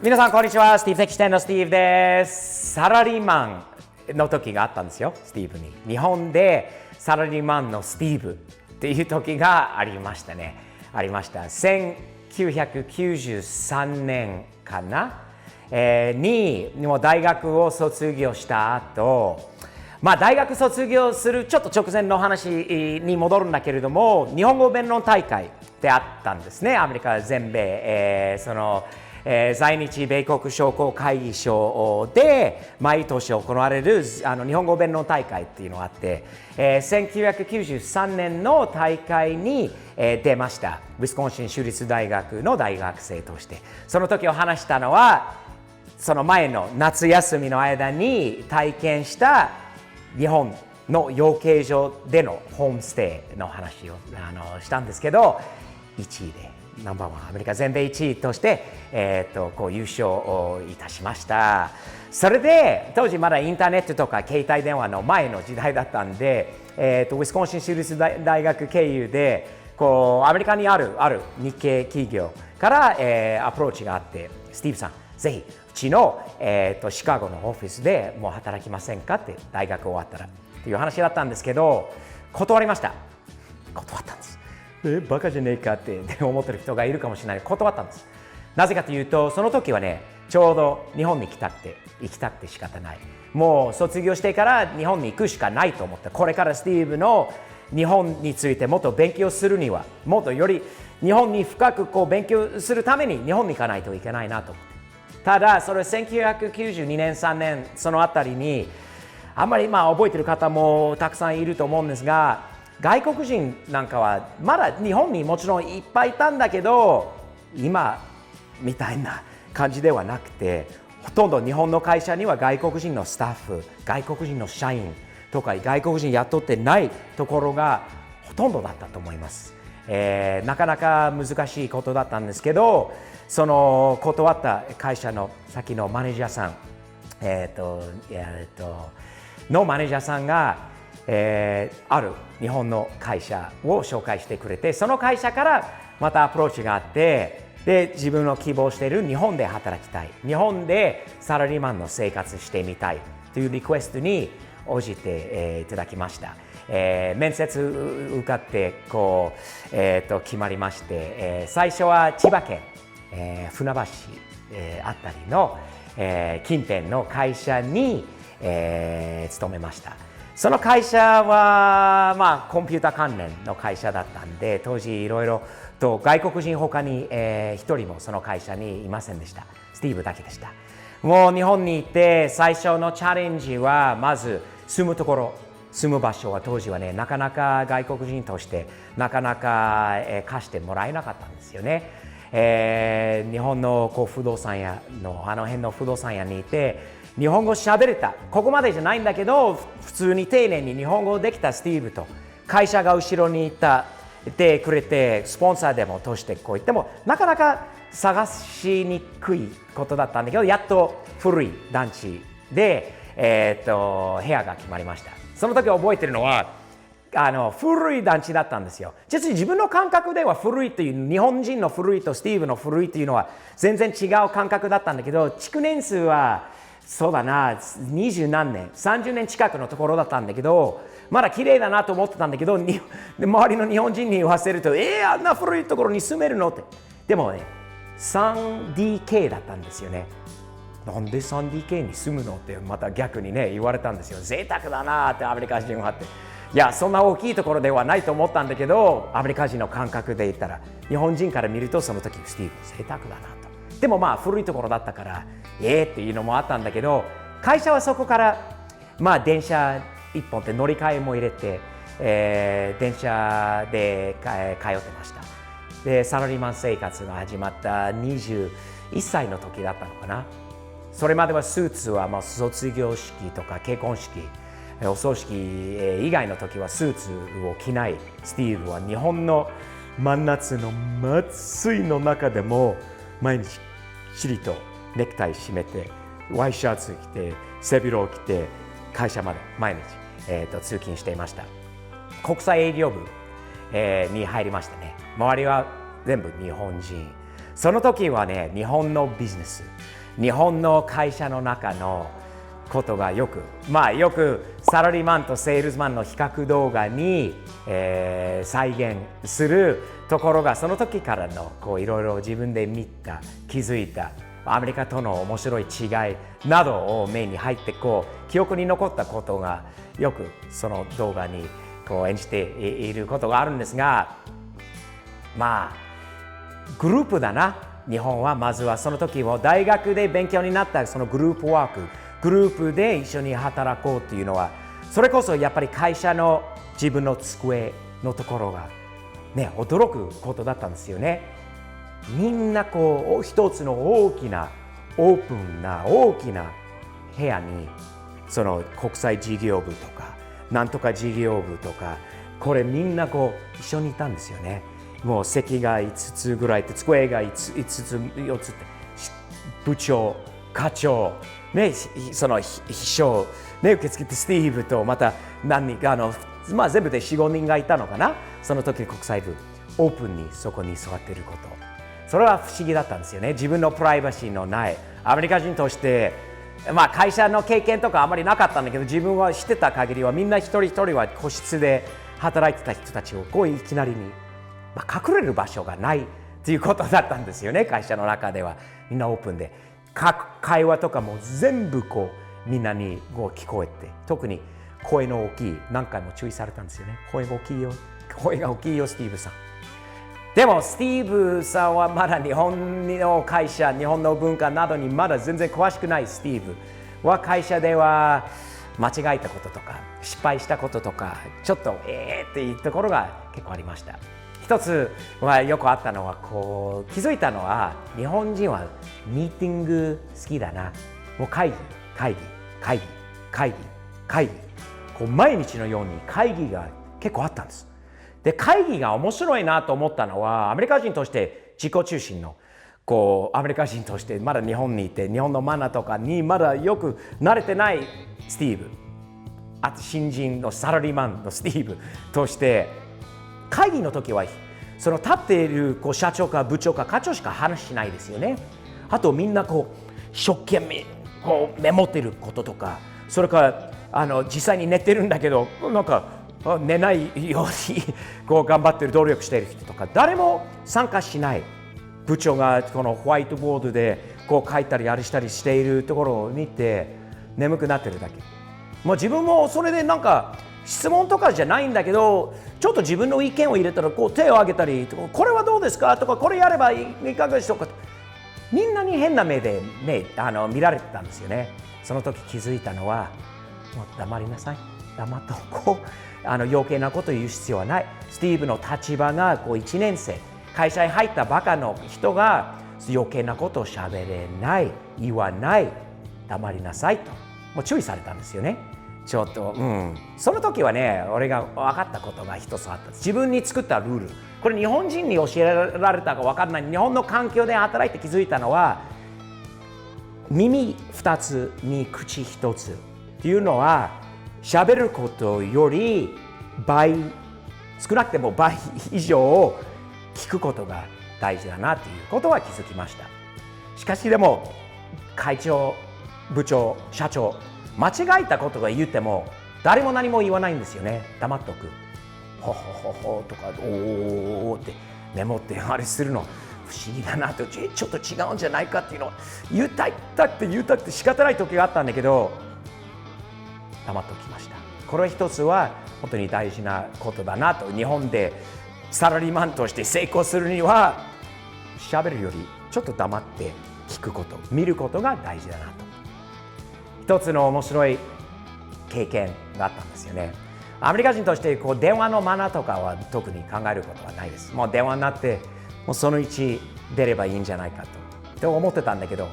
皆さんこんにちは。スティーブ関支店のスティーブです。サラリーマンの時があったんですよ、スティーブに。日本でサラリーマンのスティーブっていう時がありましたね。ありました。1993年かな、にもう大学を卒業した後、大学卒業するちょっと直前の話に戻るんだけれども、日本語弁論大会ってあったんですね。アメリカ全米、在日米国商工会議所で毎年行われる日本語弁論大会っていうのがあって、1993年の大会に、出ました。ウィスコンシン州立大学の大学生として。その時お話したのは、その前の夏休みの間に体験した日本の養鶏場でのホームステイの話をしたんですけど、1位でナンバーワン、アメリカ全米1位として、優勝いたしました。それで当時まだインターネットとか携帯電話の前の時代だったんで、ウィスコンシン州立大学経由でアメリカにある日系企業から、アプローチがあって、スティーブさんぜひうちの、シカゴのオフィスでもう働きませんかって大学終わったらっていう話だったんですけど、断りました。断ったんです。バカじゃねえかって思ってる人がいるかもしれない。断ったんです。なぜかというと、その時はね、ちょうど日本に行きたくて仕方ない。もう卒業してから日本に行くしかないと思って、これからスティーブの日本についてもっと勉強するには、もっとより日本に深く勉強するために日本に行かないといけないなと思って。ただ、それ1992年、3年、そのあたりに、あんまり覚えてる方もたくさんいると思うんですが、外国人なんかはまだ日本にもちろんいっぱいいたんだけど、今みたいな感じではなくて、ほとんど日本の会社には外国人のスタッフ、外国人の社員とか外国人雇ってないところがほとんどだったと思います。なかなか難しいことだったんですけど、その断った会社の先のマネージャーさん、のマネージャーさんがある日本の会社を紹介してくれて、その会社からまたアプローチがあって、で自分の希望している日本で働きたい、日本でサラリーマンの生活してみたいというリクエストに応じて、いただきました。面接受かって決まりまして、最初は千葉県、船橋、あたりの、近辺の会社に、勤めました。その会社は、コンピュータ関連の会社だったんで、当時いろいろと外国人他に、一人もその会社にいませんでした。スティーブだけでした。もう日本に行って最初のチャレンジは、まず住む場所は当時はね、なかなか外国人としてなかなか、貸してもらえなかったんですよね。日本の不動産屋の辺の不動産屋にいて、日本語喋れた、ここまでじゃないんだけど普通に丁寧に日本語できたスティーブと、会社が後ろにいてくれて、スポンサーでもとしてこう言ってもなかなか探しにくいことだったんだけど、やっと古い団地で、部屋が決まりました。その時覚えてるのは古い団地だったんですよ。実に自分の感覚では古いという、日本人の古いとスティーブの古いというのは全然違う感覚だったんだけど、築年数はそうだな、20何年、30年近くのところだったんだけど、まだ綺麗だなと思ってたんだけど、周りの日本人に言わせると、あんな古いところに住めるのって。でもね、3DK だったんですよね。なんで 3DK に住むのってまた逆にね言われたんですよ。贅沢だなってアメリカ人はって。いや、そんな大きいところではないと思ったんだけど、アメリカ人の感覚で言ったら、日本人から見るとその時スティーブ贅沢だなと。でも古いところだったからっていうのもあったんだけど、会社はそこから電車1本って乗り換えも入れて、電車で通ってました。でサラリーマン生活が始まった21歳の時だったのかな。それまではスーツは卒業式とか結婚式、お葬式以外の時はスーツを着ないスティーブは、日本の真夏の暑いの中でも毎日しりとネクタイ締めて、ワイシャツ着て、背広を着て会社まで毎日、通勤していました。国際営業部、に入りましたね。周りは全部日本人。その時はね、日本のビジネス、日本の会社の中のことがよくサラリーマンとセールスマンの比較動画に、再現するところが、その時からのいろいろ自分で見た、気づいたアメリカとの面白い違いなどを目に入って記憶に残ったことがよくその動画に演じていることがあるんですが、グループだな。日本はまずはその時も大学で勉強になったそのグループワーク、グループで一緒に働こうっていうのは、それこそやっぱり会社の自分の机のところがね、驚くことだったんですよね。みんな一つの大きなオープンな大きな部屋に、その国際事業部とかなんとか事業部とか、これみんな一緒にいたんですよね。もう席が5つぐらいって、机が5つ4つって、部長、課長、ね、その秘書、ね、受付ってスティーブとまた何人か全部で 4,5 人がいたのかな。その時国際部オープンにそこに座っていること、それは不思議だったんですよね。自分のプライバシーのないアメリカ人として、会社の経験とかあまりなかったんだけど、自分は知ってた限りはみんな一人一人は個室で働いてた人たちをいきなりに、隠れる場所がないということだったんですよね。会社の中ではみんなオープンで、会話とかも全部みんなに聞こえて、特に声の大きい、何回も注意されたんですよね。声が大きいよ、声が大きいよスティーブさん。でもスティーブさんはまだ日本の会社、日本の文化などにまだ全然詳しくないスティーブは、会社では間違えたこととか失敗したこととか、ちょっとっていうところが結構ありました。一つはよくあったのは、気づいたのは、日本人はミーティング好きだな。もう会議毎日のように会議が結構あったんです。で、会議が面白いなと思ったのは、アメリカ人として自己中心のアメリカ人としてまだ日本にいて、日本のマナーとかにまだよく慣れてないスティーブ、あと新人のサラリーマンのスティーブとして、会議の時はその立っている社長か部長か課長しか話しないですよね。あとみんな一生懸命メモっていることとか、それから実際に寝てるんだけどなんか寝ないように頑張ってる、努力している人とか、誰も参加しない。部長がこのホワイトボードで書いたりあれしたりしているところを見て眠くなってるだけ。もう自分もそれでなんか質問とかじゃないんだけど、ちょっと自分の意見を入れたら手を挙げたり、これはどうですかとか、これやればいかがでしょうかと、みんなに変な目で、見られてたんですよね。その時気づいたのは、もう黙りなさい、黙っておこう、余計なこと言う必要はない。スティーブの立場が1年生、会社に入ったばかの人が余計なことをしゃべれない、言わない、黙りなさいともう注意されたんですよね。ちょっと、その時はね、俺が分かったことが一つあったんです。自分に作ったルール、これ日本人に教えられたか分からない、日本の環境で働いて気づいたのは、耳2つに口1つっていうのは、喋ることより少なくても倍以上聞くことが大事だなということは気づきました。しかしでも、会長、部長、社長、間違えたことが言っても誰も何も言わないんですよね。黙っとく。ほほほほとか、おおってメモってあれするの不思議だなと、ちょっと違うんじゃないかっていうのを言いたくて仕方ない時があったんだけど、黙っておきました。これ一つは本当に大事なことだなと。日本でサラリーマンとして成功するには、喋るよりちょっと黙って聞くこと、見ることが大事だなと。一つの面白い経験があったんですよね。アメリカ人として電話のマナーとかは特に考えることはないです。もう電話になってもうその1出ればいいんじゃないかと思ってたんだけど、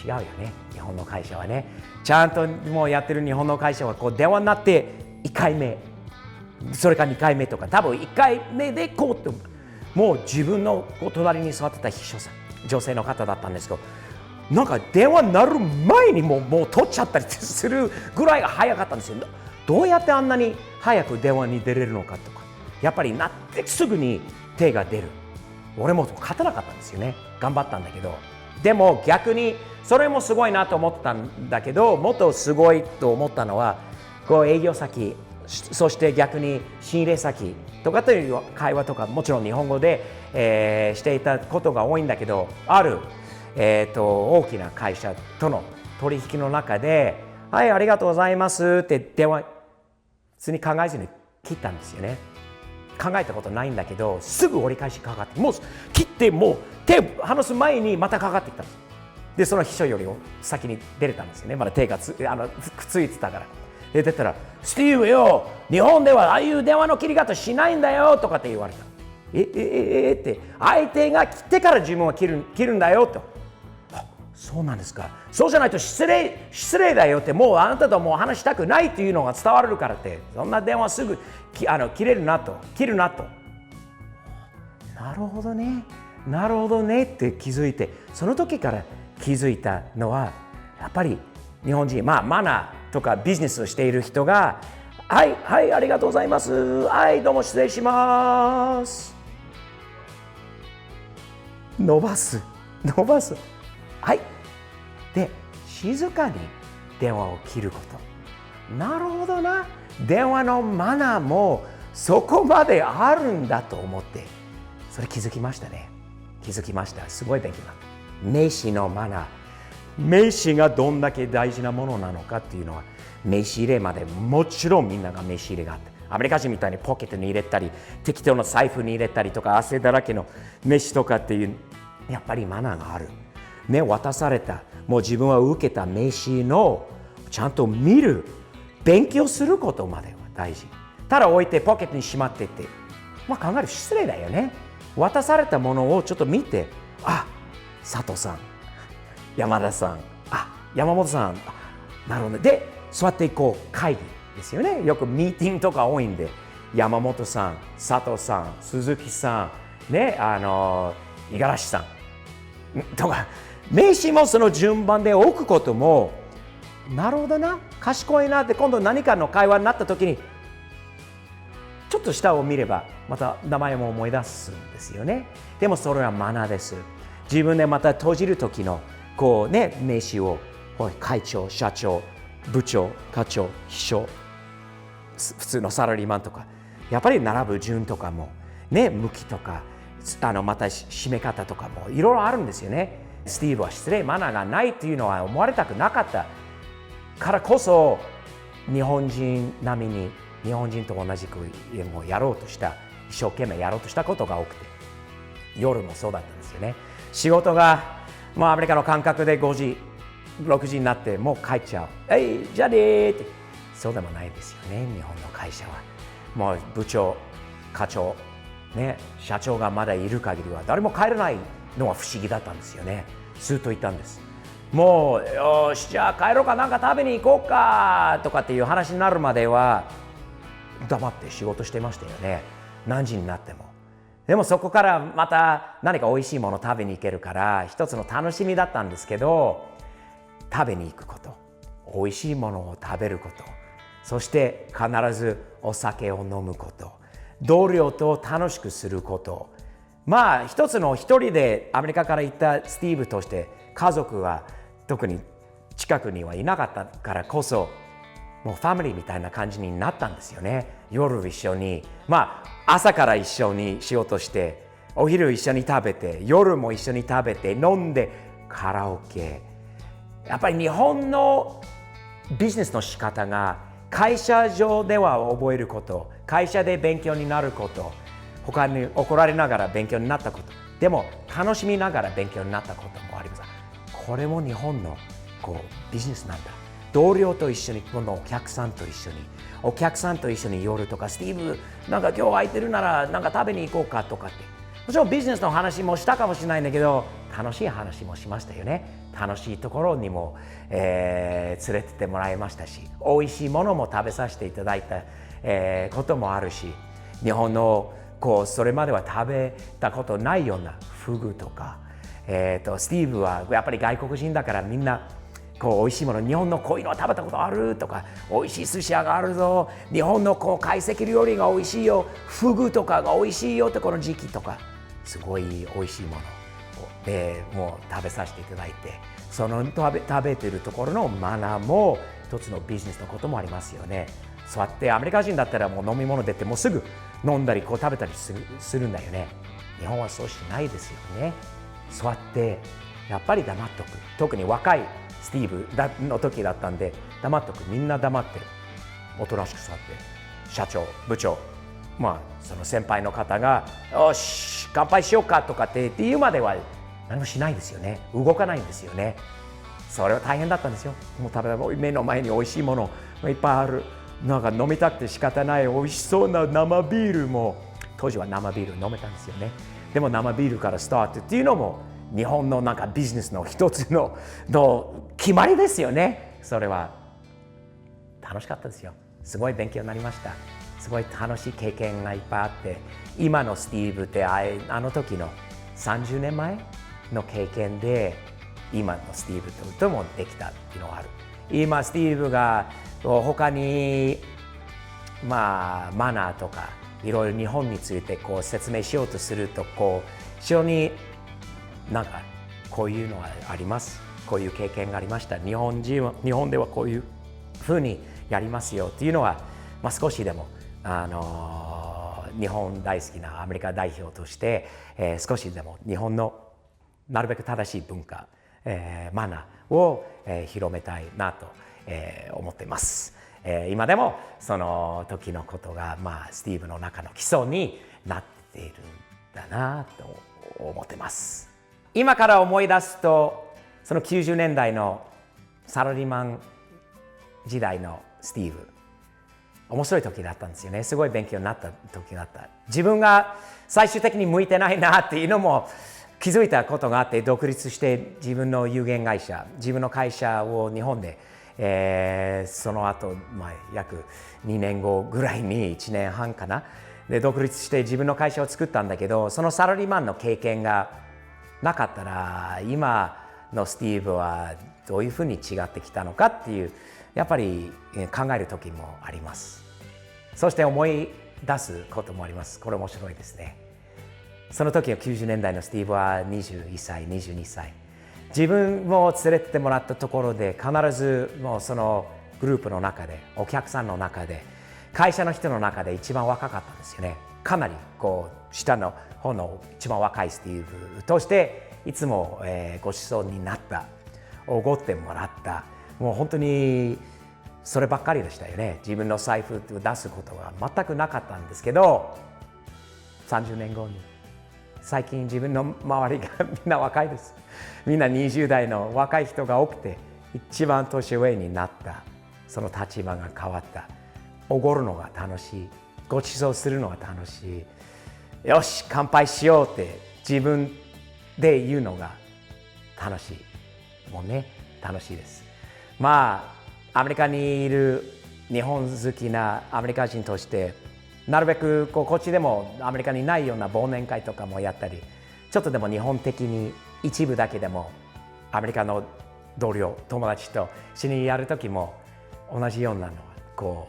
違うよね。日本の会社はね、ちゃんともうやってる日本の会社は電話になって1回目、それから2回目とか、多分1回目でもう自分の隣に座ってた秘書さん、女性の方だったんですけど、なんか電話になる前にもう取っちゃったりするぐらいが早かったんですよ。どうやってあんなに早く電話に出れるのかとか、やっぱりなってすぐに手が出る。俺も勝てなかったんですよね。頑張ったんだけど。でも逆にそれもすごいなと思ったんだけど、もっとすごいと思ったのはこう営業先、そして逆に仕入れ先とかという会話とかもちろん日本語で、していたことが多いんだけど、ある、大きな会社との取引の中で、はい、ありがとうございますって電話普通に考えずに切ったんですよね。考えたことないんだけど、すぐ折り返しかかって、もう切ってもう手を離す前にまたかかってきたんです。でその秘書より先に出れたんですよね。まだ手がくっついてたから。で出たらスティーブよ、日本ではああいう電話の切り方しないんだよとかって言われた。って相手が切ってから自分は切るんだよと。そうなんですか。そうじゃないと失礼だよって、もうあなたともう話したくないっていうのが伝わるからって、そんな電話すぐ切るなと。なるほどねって気づいて、その時から気づいたのは、やっぱり日本人、マナーとかビジネスをしている人が、はい、ありがとうございます。はい、どうも失礼します。伸ばす。はい。で、静かに電話を切ること。なるほどな。電話のマナーもそこまであるんだと思って、それ気づきましたね。すごい勉強になった。名刺のマナー。名刺がどんだけ大事なものなのかっていうのは、名刺入れまでもちろんみんなが名刺入れがあって、アメリカ人みたいにポケットに入れたり、適当な財布に入れたりとか、汗だらけの名刺とかっていう、やっぱりマナーがある。ね、渡された、もう自分は受けた名刺のちゃんと見る、勉強することまでは大事。ただ置いてポケットにしまってって、考える失礼だよね。渡されたものをちょっと見て、佐藤さん、山田さん、山本さん、なるほどね。で、座っていこう会議ですよね。よくミーティングとか多いんで、山本さん、佐藤さん、鈴木さん、ね、五十嵐さんとか、名刺もその順番で置くことも、なるほどな、賢いなって、今度何かの会話になった時に、ちょっと下を見ればまた名前も思い出すんですよね。でもそれはマナーです。自分でまた閉じる時の名刺を会長、社長、部長、課長、秘書、普通のサラリーマンとか、やっぱり並ぶ順とかも向きとか、また締め方とかもいろいろあるんですよね。スティーブは失礼マナーがないっていうのは思われたくなかったからこそ、日本人並みに日本人と同じくやろうとした、一生懸命やろうとしたことが多くて、夜もそうだったんですよね。仕事がアメリカの感覚で5時6時になってもう帰っちゃう。じゃあねーって。そうでもないですよね、日本の会社は。もう部長、課長、社長がまだいる限りは誰も帰れないのは不思議だったんですよね。ずっといたんです。もうよし、じゃあ帰ろうか、なんか食べに行こうかとかっていう話になるまでは黙って仕事してましたよね。何時になっても。でもそこからまた何か美味しいもの食べに行けるから一つの楽しみだったんですけど、食べに行くこと、美味しいものを食べること、そして必ずお酒を飲むこと、同僚と楽しくすること。一人でアメリカから行ったスティーブとして家族は特に近くにはいなかったからこそ、もうファミリーみたいな感じになったんですよね。夜一緒に、朝から一緒に仕事して、お昼一緒に食べて、夜も一緒に食べて、飲んで、カラオケ。やっぱり日本のビジネスの仕方が会社上では覚えること、会社で勉強になること、他に怒られながら勉強になったこと、でも楽しみながら勉強になったこともあります。これも日本のビジネスなんだ。同僚と一緒に、今度お客さんと一緒に夜とか、スティーブなんか今日空いてるならなんか食べに行こうかとかって、もちろんビジネスの話もしたかもしれないんだけど、楽しい話もしましたよね。楽しいところにも、連れてってもらいましたし、美味しいものも食べさせていただいた、こともあるし、日本のそれまでは食べたことないようなフグとか、スティーブはやっぱり外国人だからみんな美味しいもの、日本のこういうのは食べたことあるとか、美味しい寿司屋があるぞ、日本の懐石料理が美味しいよ、フグとかが美味しいよってこの時期とか、すごい美味しいものでもう食べさせていただいて、その食べてるところのマナーも一つのビジネスのこともありますよね。そうやってアメリカ人だったらもう飲み物出てもうすぐ飲んだりこう食べたりするんだよね。日本はそうしないですよね。そうやってやっぱり黙っとく。特に若いスティーブの時だったんで黙っとく。みんな黙っておとなしく座って社長部長その先輩の方がよし乾杯しようかとかって言うまでは何もしないですよね。動かないんですよね。それは大変だったんですよ。もう目の前に美味しいものがいっぱいある。なんか飲みたくて仕方ない美味しそうな生ビールも、当時は生ビール飲めたんですよね。でも生ビールからスタートっていうのも日本のなんかビジネスの一つの決まりですよね。それは楽しかったですよ。すごい勉強になりました。すごい楽しい経験がいっぱいあって、今のスティーブってあの時の30年前の経験で今のスティーブともできたっていうのがある。今スティーブが他にマナーとかいろいろ日本についてこう説明しようとすると後ろになんかこういうのがあります、こういう経験がありました、日本ではこういうふうにやりますよっていうのは、少しでも日本大好きなアメリカ代表として、少しでも日本のなるべく正しい文化、マナーを、広めたいなと、思っています。今でもその時のことが、スティーブの中の基礎になっているんだなと思ってます。今から思い出すと、その90年代のサラリーマン時代のスティーブ、面白い時だったんですよね。すごい勉強になった時だった。自分が最終的に向いてないなっていうのも気づいたことがあって、独立して自分の有限会社、自分の会社を日本で、その後、約2年後ぐらいに1年半かなで独立して自分の会社を作ったんだけど、そのサラリーマンの経験がなかったら今のスティーブはどういうふうに違ってきたのかっていう、やっぱり考える時もあります。そして思い出すこともあります。これ面白いですね。その時の90年代のスティーブは21歳、22歳。自分を連れてってもらったところで必ずもうそのグループの中で、お客さんの中で、会社の人の中で一番若かったんですよね。かなり下の方の一番若いスティーブとしていつもご馳走になった、おごってもらった、もう本当にそればっかりでしたよね。自分の財布を出すことが全くなかったんですけど、30年後に最近自分の周りがみんな若いです。みんな20代の若い人が多くて、一番年上になった。その立場が変わった。おごるのが楽しい。ご馳走するのが楽しい。よし乾杯しようって自分で言うのが楽しい。もうね、楽しいです。アメリカにいる日本好きなアメリカ人として、なるべくこっちでもアメリカにないような忘年会とかもやったり、ちょっとでも日本的に一部だけでもアメリカの同僚、友達と一緒にやるときも同じようなのは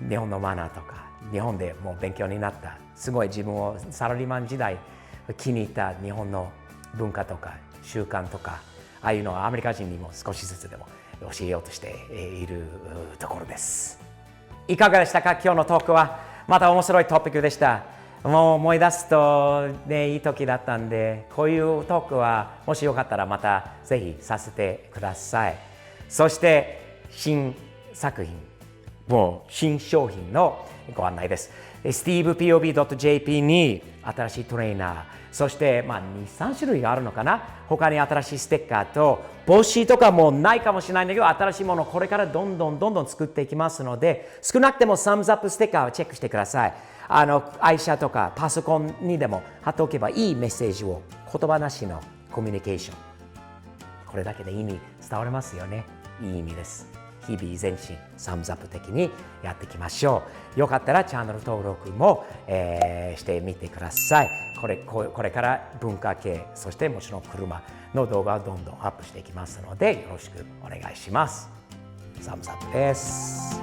日本のマナーとか、日本でもう勉強になった、すごい自分をサラリーマン時代気に入った日本の文化とか習慣とか、ああいうのはアメリカ人にも少しずつでも教えようとしているところです。いかがでしたか？今日のトークはまた面白いトピックでした。もう思い出すとね、いい時だったんで、こういうトークはもしよかったらまたぜひさせてください。そして新作品、もう新商品のご案内です。StevePOB.jp に新しいトレーナー、そして2、3種類あるのかな。他に新しいステッカーと帽子とかもないかもしれないんだけど、新しいものをこれからどんどん作っていきますので、少なくてもサムズアップステッカーをチェックしてください。愛車とかパソコンにでも貼っておけばいいメッセージを、言葉なしのコミュニケーション、これだけで意味伝わりますよね。いい意味です。日々前進サムズアップ的にやっていきましょう。よかったらチャンネル登録も、してみてください。これから文化系、そしてもちろん車の動画をどんどんアップしていきますので、よろしくお願いします。サムズアップです。